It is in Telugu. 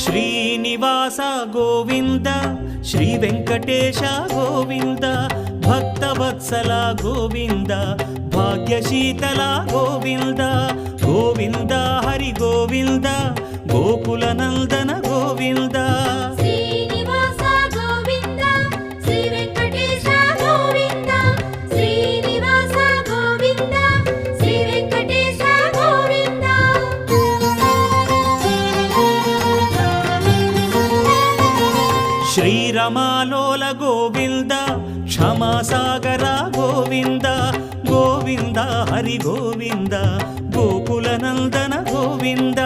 శ్రీనివాస గోవింద శ్రీ వెంకటేశ గోవింద భక్తవత్సల గోవింద భాగ్యశీతల గోవింద గోవింద హరి గోవింద గోకుల నందన గోవింద శ్రీనివాస గోవింద శ్రీ వెంకటేశ గోవింద శ్రీనివాస గోవింద శ్రీ వెంకటేశ గోవింద శ్రీరమాలోల గోవింద క్షమాసాగర గోవింద గోవింద హరి గోవింద గోకుల నందన గోవింద